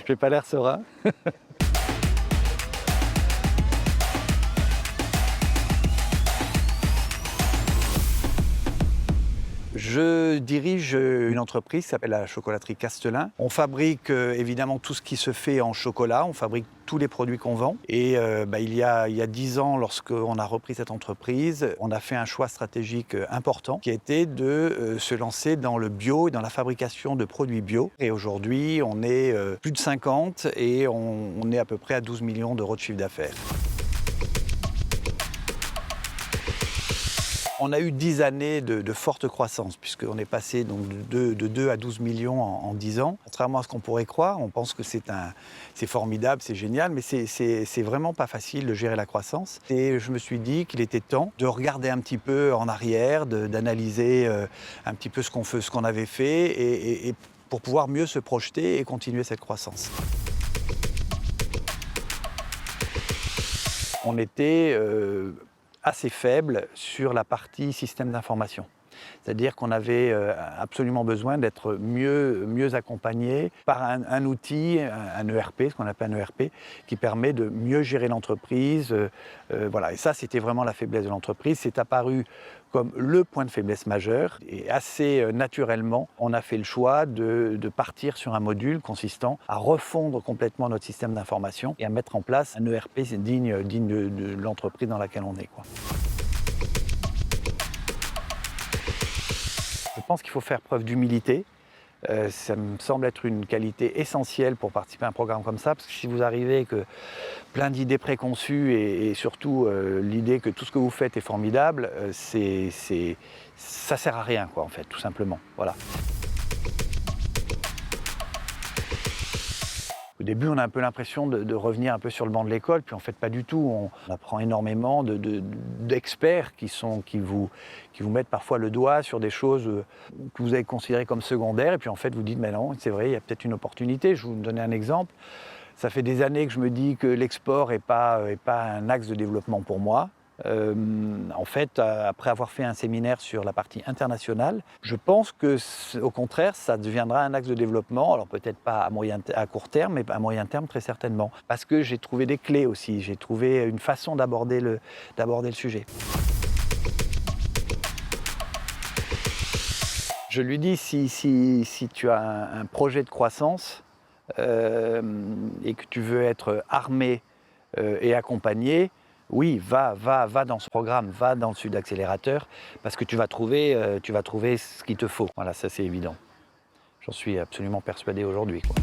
J'ai pas l'air serein. Je dirige une entreprise qui s'appelle la chocolaterie Castelin. On fabrique évidemment tout ce qui se fait en chocolat, on fabrique tous les produits qu'on vend. Et il y a 10 ans, lorsqu'on a repris cette entreprise, on a fait un choix stratégique important qui a été de se lancer dans le bio et dans la fabrication de produits bio. Et aujourd'hui, on est plus de 50 et on est à peu près à 12 millions d'euros de chiffre d'affaires. On a eu 10 années de forte croissance, puisqu'on est passé donc de 2 à 12 millions en 10 ans. Contrairement à ce qu'on pourrait croire, on pense que c'est formidable, c'est génial, mais c'est vraiment pas facile de gérer la croissance. Et je me suis dit qu'il était temps de regarder un petit peu en arrière, d'analyser un petit peu ce qu'on avait fait, et pour pouvoir mieux se projeter et continuer cette croissance. On était assez faible sur la partie système d'information. C'est-à-dire qu'on avait absolument besoin d'être mieux accompagné par un outil, un ERP, ce qu'on appelle un ERP, qui permet de mieux gérer l'entreprise. Voilà. Et ça, c'était vraiment la faiblesse de l'entreprise. C'est apparu comme le point de faiblesse majeur. Et assez naturellement, on a fait le choix de partir sur un module consistant à refondre complètement notre système d'information et à mettre en place un ERP digne de l'entreprise dans laquelle on est, quoi. Je pense qu'il faut faire preuve d'humilité. Ça me semble être une qualité essentielle pour participer à un programme comme ça, parce que si vous arrivez que plein d'idées préconçues et surtout l'idée que tout ce que vous faites est formidable, ça sert à rien, quoi, en fait, tout simplement. Voilà. Au début, on a un peu l'impression de revenir un peu sur le banc de l'école, puis en fait pas du tout. On apprend énormément d'experts qui vous mettent parfois le doigt sur des choses que vous avez considérées comme secondaires, et puis en fait vous dites mais non, c'est vrai, il y a peut-être une opportunité. Je vais vous donner un exemple. Ça fait des années que je me dis que l'export n'est pas un axe de développement pour moi. En fait, après avoir fait un séminaire sur la partie internationale, je pense que, au contraire, ça deviendra un axe de développement. Alors peut-être pas à court terme, mais à moyen terme très certainement. Parce que j'ai trouvé des clés aussi, j'ai trouvé une façon d'aborder le sujet. Je lui dis, si tu as un projet de croissance et que tu veux être armé et accompagné, oui, va dans ce programme, va dans le Sud Accélérateur, parce que tu vas trouver ce qu'il te faut. Voilà, ça c'est évident. J'en suis absolument persuadé aujourd'hui, quoi.